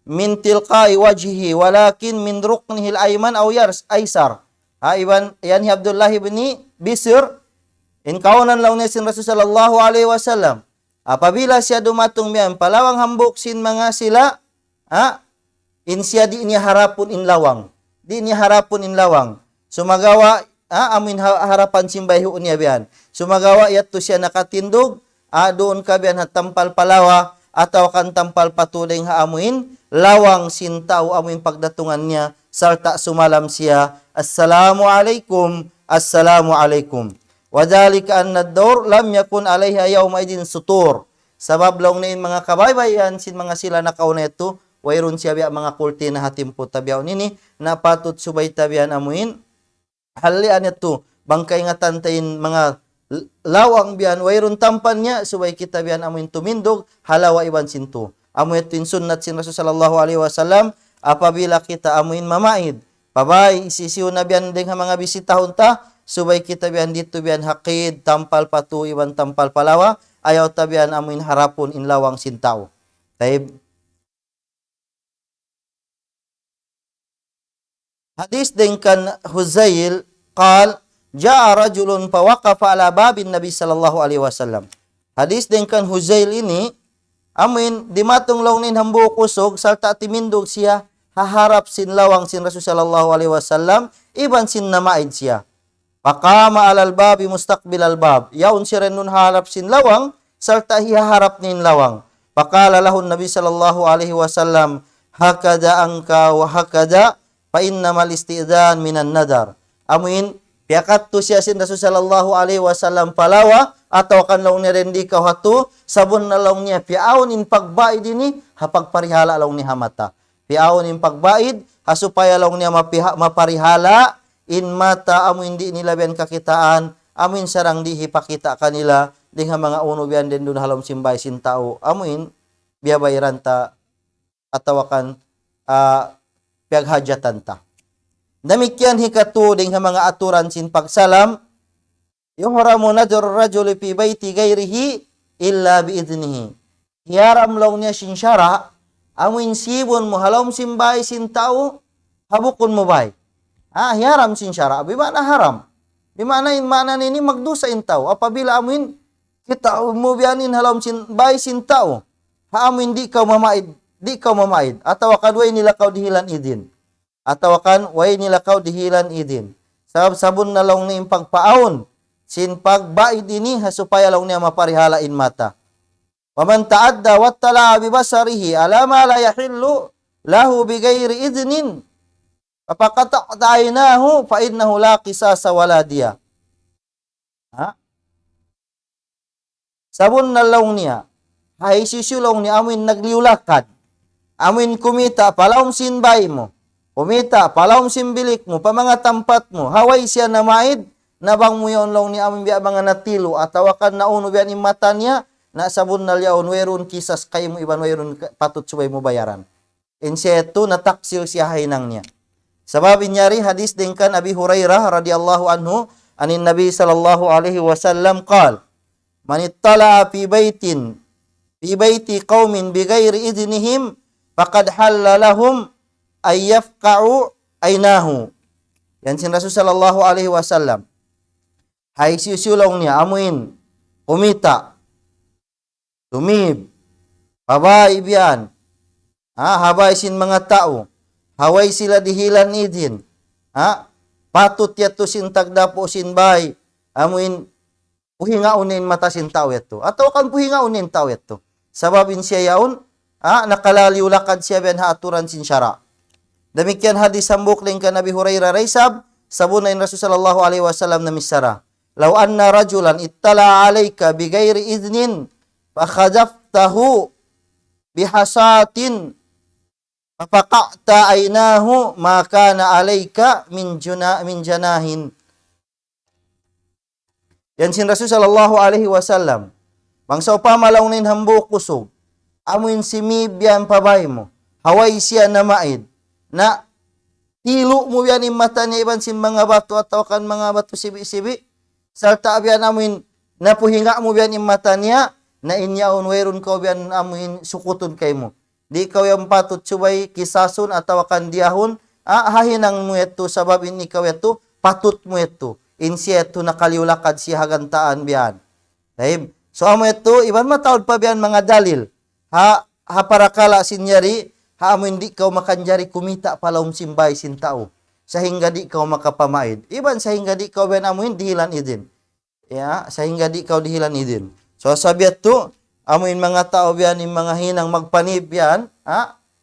min tilqai wajhihi walakin min ruknihi al-ayman aw aysar. Yan Abdullah ibn Bisr in kaunan law ni sin Rasul sallallahu alaihi wasallam. Apabila siya dumatong miyan palawang hambuk sin mga sila, in siya di niya harapon in lawang. Di niya harapon in lawang. Sumagawa amin harapan simbahi niya biyan. Sumagawa yato siya nakatindog, doon ka biyan hatampal palawa ataw kan tampal patuling haamuin lawang sintaw amuin pagdatungan niya sarta sumalam siya assalamu alaikum. Wadhalika anna ad-dawr lam yakun alaiha yawma idin sutur. Sabab long nin mga kabaybayan sin mga sila nakauneto wayron siya biya mga kulti na hatimpo tabiaw nini napatot subay tabian amuin halian ito bangkay nga tantayin mga lawang biyan wayron tampan niya subay kita biyan amuin tumindog halawa iban sinto. Amuin tin sunnat sin Rasul sallallahu alaihi wasallam apabila kita amuin mamaid pabay isisiw na biyan ding mga bisitahon ta subay kita biyan dito biyan hakid tampal patu iban tampal palawa ayaw tabian amuin harapon in lawang sintaw. Taib hadis dengan Huzail qal ja'a rajulun fawaqafa ala babin Nabi sallallahu alaihi wasallam. Hadis dengan Huzail ini amin dimatong lawnin hambu kusog sarta timindog siya haharap sin lawang sin Rasul sallallahu alaihi wasallam iban sin namaid siya. Faqama alal babi mustaqbil al bab. Yaun siya nun harap sin lawang sarta hiharap nin lawang. Faqala lahu Nabi sallallahu alaihi wasallam hakada angka wa hakada fa innamal istidzan minan nadar. Amin piakat tu siya sin Rasul sallallahu alaihi wasallam palawa atau kan law ni rendi ka hatu sabon na law niya piaon in pagbaid ini hapagparihala law ni hamata. Piaon in pagbaid hasupaya law niya maparihala in mata amin di nila biyan kakitaan amin sarang di hipakita kanila ding mga uno biyan den dun halom simbay sin tao amin biyabayran ta atawakan piaghajatan ta. Demikian hikatu ding mga aturan sin pagsalam yuhramu nadr rajuli fi baiti ghairihi illa bi idnihi. Hiaram law niya sin syara amin sibon mo halom simbay sin tao habukon mo bay. Hiaram sin syara bi mana haram. Di mana in mana nini magdusa in tao apabila amin kita mo bianin halom sin bay sin tao amin di ka mamaid atau kadway nila kaw dihilan idin. Atau kan way nila kaw dihilan idin. Sabon na lang ni pagpaon sin pagbaid ini supaya lang niya maparihala in mata. Wa man ta'adda wa tala bi basarihi ala ma la yahillu lahu bi ghairi idnin faqata'aynahu fa innahu la qisasa wala diya. Sabon na lang niya hay sisulong ni amin nagliulakad. Amin kumita palawm sinbay mo. Kumita, palawm simbilik mo, pa mga tampat mo, haway siya na maid, nabang mo yun lang ni amin biya mga natilo, at tawakan na uno biya ni mata niya, na sabon na liyaon, wayron kisas kayo mo iban, wayron patut suway mo bayaran. Inseto, nataksil siya hainang niya. Sababin niya rin, hadis din kan Abi Hurairah, radiyallahu anhu, anin Nabi sallallahu alaihi wasallam, qal, manittala fi bayti qawmin bigayri idnihim, faqad halla lahum, ayyafqa'u aynahu. Yan sin Rasul sallallahu alaihi wasallam. Hay sisulong niya amuin kumita tumib habay biyan habay sin mga tao haway sila dihilan idin patut yato sin tagdapo sin bay amuin puhinga unin mata sin tao yato atau kan puhinga unin tao yato sababin siya yaon nakalaliw lakad siya biyan aturan sin syara. Demikian hadis sambuk ling ka Nabi Hurairah raisab sabunain Rasul sallallahu alaihi wasallam na misara. Law anna rajulan ittala alayka bighairi idnin fa khadaftahu bihasatin faqa'ta aynahu ma kana alayka min janahin. Yan sin Rasul sallallahu alaihi wasallam. Bangsa upama launin hambuk kusog amuin simibyan pabay mo. Haway siya na maid. Na hilo mo yan yung mata niya iban sin mga bato at kan mga bato sibi-sibi. Sarta abyan amuin napuhinga mo yan yung mata niya na inyaon wayron ka abyan amuin sukuton kay mo. Di ikaw yung patut subay kisason atawa kan diahon, hahinang mo ito sabab in ikaw ito, patut mo ito. Insiya ito nakaliulakad si hagantaan biyan. Dahil, so amo ito, iban matawad pa biyan mga dalil. Para kala sinyari, amo hindi ikaw makanjari kumita palaum simbay sin tao. Sahingga di ikaw makapamaid. Iban sahingga di ikaw biyan amuin dihilan idin. Ya, sahingga di ikaw dihilan idin. So sabiat to, amuin mga tao biyan, in mga hinang magpanib yan,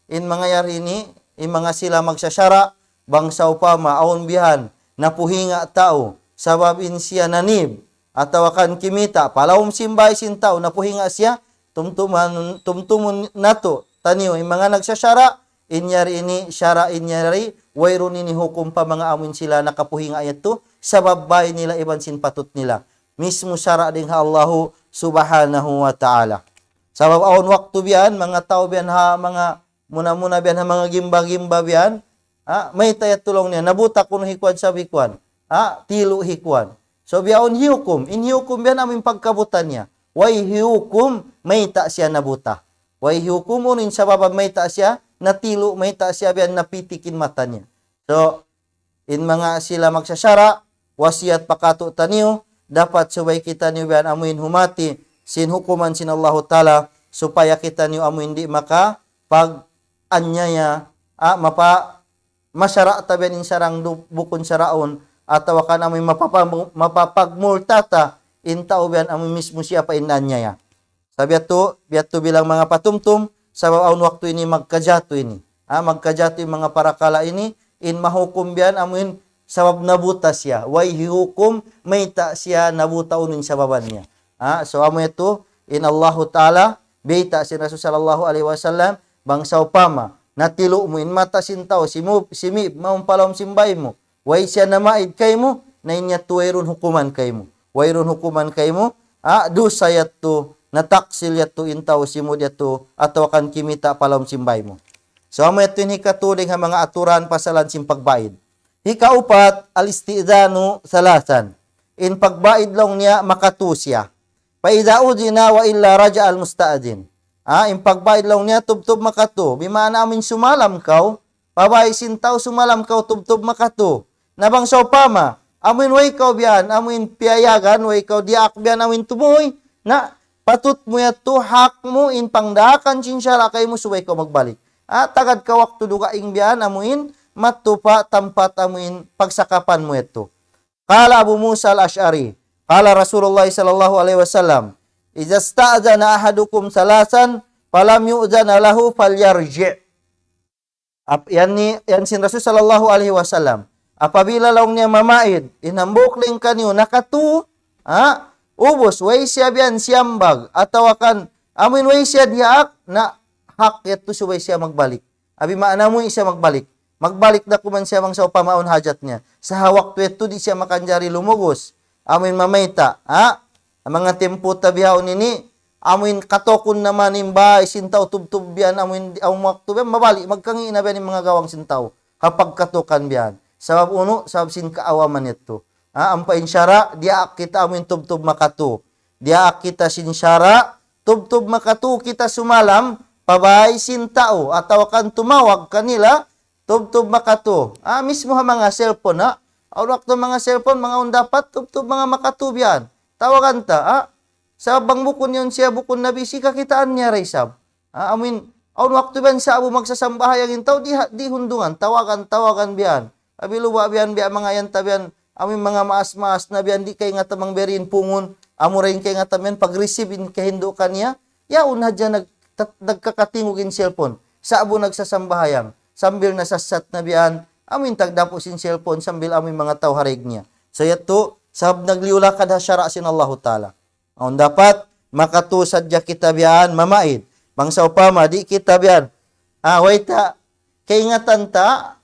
in mga yari ini, in mga sila magsasyara, bangsaw pa maon biyan, napuhinga tao, sabab in siya nanib, atawakan kimita, palawom simbay sin tao, napuhinga siya, tumtumun nato, taniyo, in mga nagsasyara, inyari ini, syara inyari, wayron ini hukum pa mga amuin sila nakapuhinga ito, sabab bay nila iban sin patut nila. Mismo syara ding Allahu subhanahu wa ta'ala. Sabab aon waktu biyan, mga tao biyan mga muna-muna biyan mga gimba-gimba biyan, may tayat tulong niya, nabuta kuno hikwan sa bikwan, tilo hikwan. So biyaon hiukum, in hiukum biyan aming pagkabutan niya, way hiukum, may ta siya nabuta. Way hiukum unin sa baba may ta siya, natilo, may ta siya biyan napitikin mata niya. So, in mga sila magsasyara, wasiat pakato taniyo, dapat subay kita niyo biyan amuin humati, sin hukuman sin Allah Ta'ala, supaya kita niyo amuin di maka pag-anyaya, masyara tabian in sarang bukon saraon, atawa ka amoy mapapagmultata, in tao biyan amoy mismo siya pa inanyaya. Sabi ato bilang mga patumtum, sa baon waktu ini magkajato ini. Magkajato yung mga parakala ini, in mahukum biyan amuin sabab nabuta siya. Way hihukum, may ta siya nabuta unin sa baban niya. So amo ito, in Allahu Ta'ala, beita si Rasul sallallahu alaihi wasallam, bangsa upama, natilo mo, in mata sintaw, simip, maumpalawam simbay mo. Way siya na maid kay mo, na inya tuwayron hukuman kay mo. Wayron hukuman kay mo, dusayat to, nataksil yat to intaw, simud yat to, atau kan kimita palawam simbay mo. So amo ito yung hikatuling ha mga aturan pasalan simpagbaid. Hikaupat, al-istidanu salasan. In pagbaid lang niya, makatusya. Paidaudzina wa illa raja al-musta'adin. In pagbaid lang niya, tubtub makato. Bimana amin sumalam kaw, pabay sintaw sumalam kaw, tubtub makato. Nabang sa upama, amin way kaw biyan, amin piyayagan, way kaw diak biyan, amin tumuhoy. Na, patut mo yato, hak mo, in pangdakan sinsyara kay mo, suway kaw magbalik. Tagad ka waktu dugaing biyan, amin, matupa tampat amuin pagsakapan mo ito. Kala Abu Musa al-Ash'ari, kala Rasulullah sallallahu alaihi wasallam, idza sta'dana ahadukum salasan falam yu'zana lahu falyarji'. Yan sin Rasul sallallahu alaihi wasallam. Apabila laung niya mamaid, inambukling kanyo nakatu, ubos way siya biyan siyambag atawakan amin way siya diak na hak ito suway siya magbalik. Abi maana mo siya magbalik. Magbalik na kuman siya mang sa upamaon hajat niya. Sa hawak tuweto di siya makanjari lumugos. Amin mamayta. Ang mga tempo tabihaw nini, amin katokon naman imbay, sintaw tubtub biyan, amin ang waktu biyan, mabalik, magkangi na biyan yung mga gawang sintaw. Kapag katokan biyan. Sabab uno, sabab sin kaawaman ito. Ang painsyara, diak kita amin tubtub makato. Diak kita sinsyara, tubtub makato kita sumalam, pabay sintao, atawakan tumawag kanila, tubtub makato. Mismo ha mga cellphone, Awak to mga cellphone, mga undapat, tubtub mga makatubian. Tawagan ta, sa bang bukon yun siya, bukon na bisi, kakitaan niya raysab. Aun waktu biyan sa abo magsasambahayagin tao, di hundungan, tawagan biyan. Abiluwa biyan, mga yan tabiyan, amin mga maas-maas na biyan, di kay nga tamang berin pungon, amurayin kay nga tamen, pag-receive in kahindo kanya, yaun hadya nagkakatingugin cellphone, sa abo nagsasambahayang. Sambil nasasat na biyan, amin tagdapo sin cellphone, sambil amin mga tao harig niya. So yato, sab nagliula kada syara sin Allah Ta'ala. Ang dapat, makatusad ya kita biyan, mamaid. Bangsa upama, di kita biyan. Waita, kaingatan ta,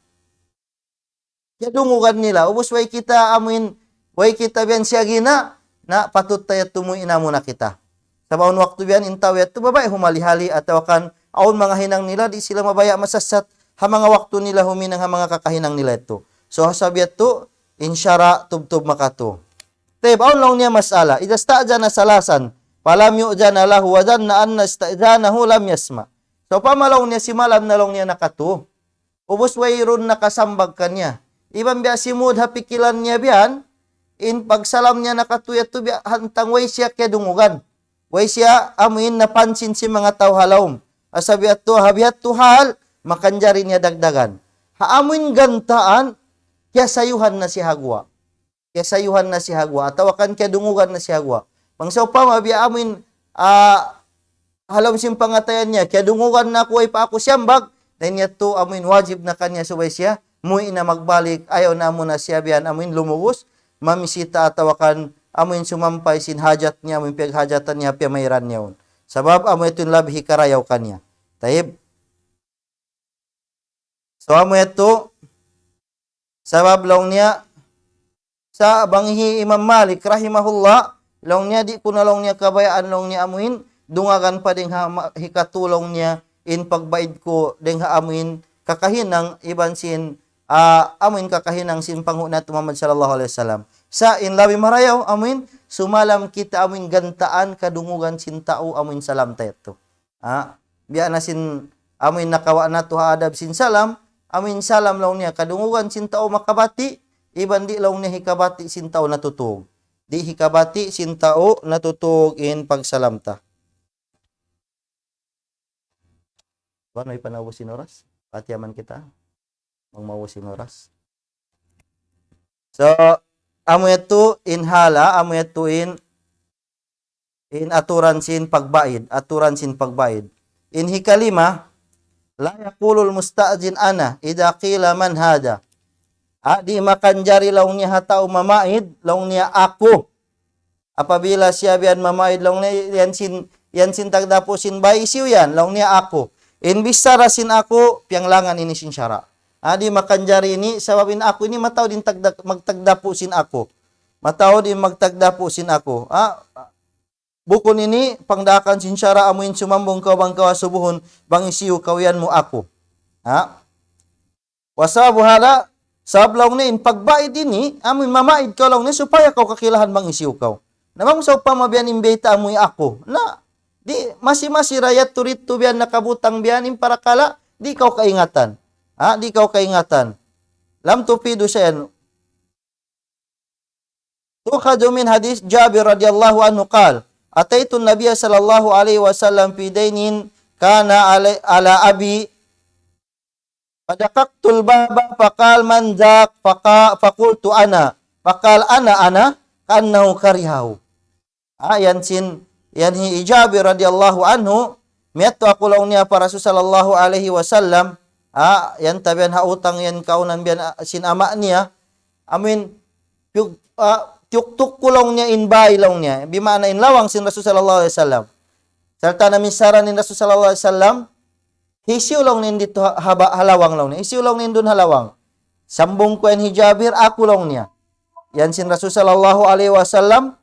yadungugan nila, ubos way kita amin, way kita biyan siya gina, na patut tayo tumuin na muna kita. Sa baon waktu biyan, intaw yato, babay, humalihali, atawakan, aon mga hinang nila, di sila mabaya masasat, ha mga waktu nila huminang ha mga kakahinang nila ito. So hasabiat to, insyara tubtub makato. Baon lang niya masala, idasta'dana salasan, palam yu'dana lahu wa dhanna anna ista'danahu lam yasma. So pamalaw niya si malam na lang niya nakatu. Ubos wayron nakasambag kanya. Iban biya simud hapikilan niya biyan, in pagsalam niya nakatuyat to biya hantang way siya kaya dungugan. Way siya amuin napansin si mga tao halawm. Asabi at to habiat to hal, makanjari niya dagdagan. Haamuin gantaan, kaya sayuhan na si Hagwa. Kaya sayuhan na si Hagwa. Atawakan kaya dungugan na si Hagwa. Pangsaw pa mabiya amuin, halawm sim pangatayan niya, kaya dungugan na ako ay pa ako siyambag, dahil niya to amuin wajib na kanya subay siya, muy na magbalik, ayaw na mo na siya biyan, amuin lumubos, mamisita atawakan, amuin sumampay sin hajat niya, amuin piaghajatan niya, piamayran niya. Sabab amuin ito labhi karayaw kanya. Taib. So amuin ito, sabab lang niya, sa banghi Imam Malik, rahimahullah, lang niya, di ko na lang niya kabayaan lang niya amuin, dungagan pa ding hikatulong niya, in pagbaid ko, ding amuin, kakahinang iban sin, amuin kakahinang sin panghuna Muhammad sallallahu alaihi wasallam. Sa in labi marayaw, amuin, sumalam kita amuin gantaan, kadungugan sin tao, amuin salam tayo. Biya na sin, amuin nakawa na to haadab sin salam, amuin salam law niya, kadungugan sin tao makabati, iban di law niya hikabati sin tao natutug. Di hikabati sin tao natutug in pagsalam ta. Ano ipanawusin oras? Patiaman kita. Mangmawusin oras. So, amo ito in hala, amo ito in aturan sin pagbaid, aturan sin pagbaid. In hikalima, la yaqulul musta'jin ana idza qila man hada. Di makanjari law niya hatao mamaid, law niya ako. Apabila siya biyan mamaid law niya yan sin tagdapo sin baisiw yan, law niya ako. In bisara sin ako, pianglangan ini sin syara. Di makanjari ini, sababin ako ini mataw din magtagdapo sin ako. Mataw din magtagdapo sin ako. Bukon ini, pangdakan sin syara, amuin sumambong ka bang kawasubuhon, bang isiyo kawian mo ako. Wasabu hala, sablaw ni, in pagbaid ini, amuin mamaid ka lang ni, supaya kau kakilahan bang isiyo kaw. Namang sa pamabian imbeta amuy ako, na, di masi rayat turit tu biyan nakabutang biyanin para kala di kau kaingatan. Di kau kaingatan. Lam tupidu siyan. Tukhadu min hadis Jabir radhiyallahu anhu qala ataitu Nabiy sallallahu alaihi wasallam fi dainin kana ala abi fadaqaqtul baba faqal man zak faqultu ana faqal ana kannahu karihahu. Yan hi Jabir radhiyallahu anhu, miyato ako lang niya para sallallahu alaihi wasallam, yan tabian hautang yan kaunan biyan sin ama niya, amin, tiuk-tuk ko lang niya in bahay lang niya, bimana in lawang sin Rasul sallallahu alaihi wasallam. Salta namin saran ni Rasul sallallahu alaihi wasallam, hisiw lang nin dito halawang lang niya, hisiw lang nin dun halawang. Sambong ko yan hi Jabir, ako lang niya. Yan sin Rasul sallallahu alaihi wasallam,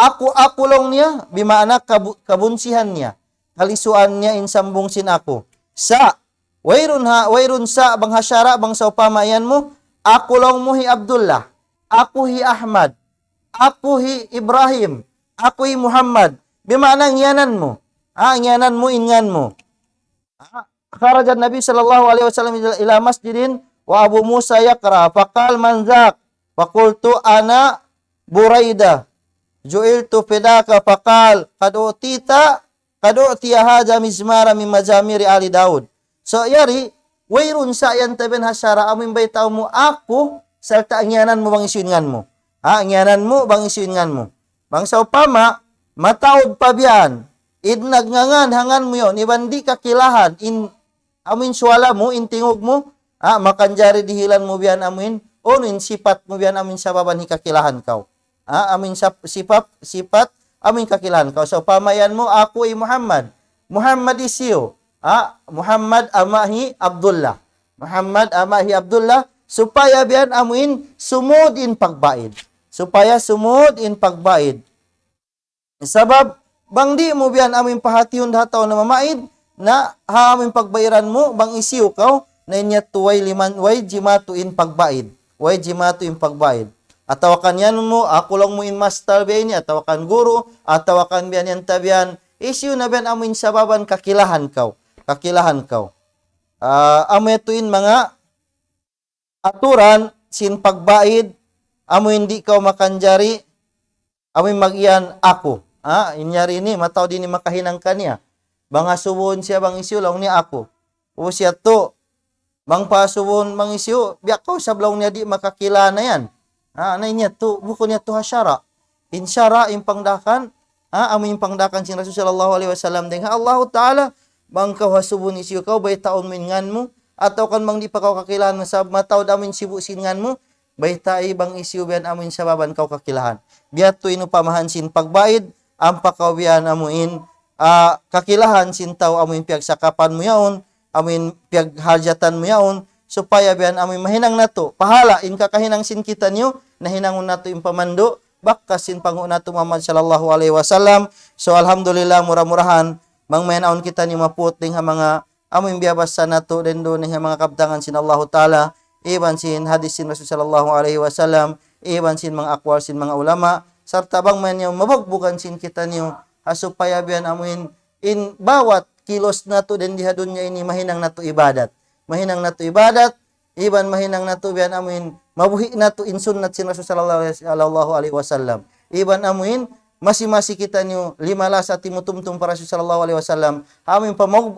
ako lang niya, bimana kabunsihan niya, kalisuan niya in sambong sin ako. Sa, wayrun sa, bang hasyara, bang sa upamayan mo, ako lang mo hi Abdullah, ako hi Ahmad, ako hi Ibrahim, ako hi Muhammad, bimana ngyanan mo, ngyanan mo, ingan mo. Kharajan Nabi sallallahu alaihi wasallam ila masjidin, wa Abu Musa yakra, faqal manzak, faqultu ana Buraida, ju'iltu fidaka faqal qad utiya hadha mizmara min mazamiri ali Daud. So yari wayrun sa yan taben hasyara amin bay tao mo ako salta angyanan mo bang isingan mo. Angyanan mo bang isingan mo. Bang sa upama mataod pa biyan idnagngangan hangan mo yon ibandi kakilahan in amin suwala mo in tingog mo makanjari dihilan mo biyan amin in sipat mo biyan amin sababan hikakilahan kaw. Amin sifat amin kakilahan kau. So pamayan mo ako ay Muhammad isiyo. Muhammad amahi Abdullah. Muhammad amahi Abdullah supaya biyan amin sumud in pagbaid. Supaya sumud in pagbaid. Sabab bang di mo biyan amin pahatiyon hataw na mamaid na amin pagbayaran mo bang isiyo kau na inya tuway liman way jimatu in pagbaid. Way jimatu in pagbaid. Atawakan yan mo, ako lang mo in master biyan niya, atawakan guru, atawakan biyan yan tabiyan, isyu na biyan amin sababan kakilahan kaw. kakilahan kaw. Amoy tuin mga aturan sin pagbaid, amoy hindi kaw makanjari, amoy magian ako. Inyari ni mataw din ni makahinang kaniya. Bang asuwon siya bang isyu law ni ako. O siya to bang pasuwon bang isyu, biyak kaw sablaw niya di makakilana yan. Anay niya to, buko niya to hasyara. Insyara impangdakan, amoy impangdakan sin Rasul sallallahu alaihi wasallam dengan Allah Ta'ala, bang kaw hasubon isyu kaw, bay taon mingan mo, ataw kan bang di pa kaw kakilahan sa mataw damin sibu singan mo, bay tae bang isyu biyan amoy sababan kaw kakilahan. Biat to ino pamahan sin pagbaid, ang pakaw biyan amoyin, kakilahan sin taw amoy piagsakapan mo yaon, amoy piaghajatan mo yaon, supaya biyan amoy mahinang nato. Pahala, in kakahinang sin kita niyo, nahinangon nato impamando, bakasin pangu nato Muhammad sallallahu alaihi wasallam. So alhamdulillah murah-murahan mangmenaon kita ni maput ding mga amoy biyabas sa nato den do ning mga kabtangan sin Allah Taala, iban sin hadis sin Rasul sallallahu alaihi wasallam, iban sin mga akwal sin mga ulama, sarta bang men mabagbukan sin kita niyo supaya biyan amoy in bawat kilos nato den diha dunya ini mahinang nato ibadat. Mahinang nato ibadat, iban mahinang nato biyan amoy mabuhi nato in sunnat sin Rasul sallallahu alaihi wasallam. Iban amuin masi-masi kita niyo limala sa timutumtum para Rasul sallallahu alaihi wasallam. Amin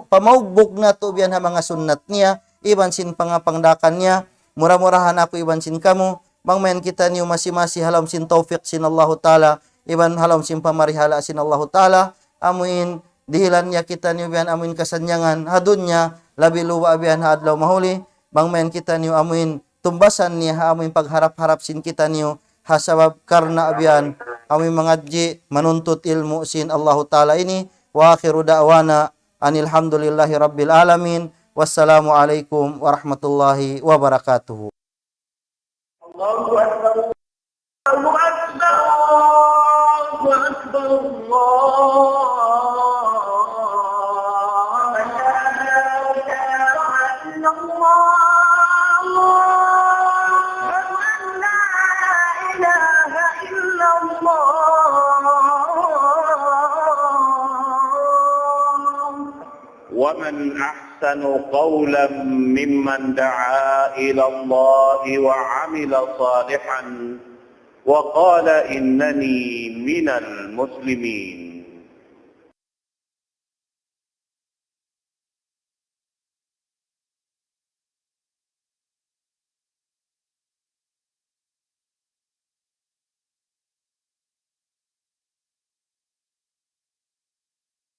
pamaugbog nato biyan ha mga sunnat niya, iban sin pangapangdakan niya. Murah-murahan ako iban sin kamo. Bangmen kita niyo masi-masi halam sin taufiq sin Allah Taala, iban halam sin pamarihala sin Allah Taala. Amuin dihilan niya kita niyo biyan amuin kasanyangan hadun niya labi luwa biyan ha adlaw mahuli. Bangmen kita niyo amuin tumbasan niya amoy pagharap-harap sin kita niyo hasabab karna abiyan amoy mangadji manuntut ilmu sin Allah Ta'ala ini. Wa akhiru da'wana anilhamdulillahi rabbil alamin. Wassalamu alaikum warahmatullahi wabarakatuh. Allahu Akbar, Allahu Akbar, Allahu Akbar, ومن أحسن قولا ممن دعا إلى الله وعمل صالحا وقال إنني من المسلمين.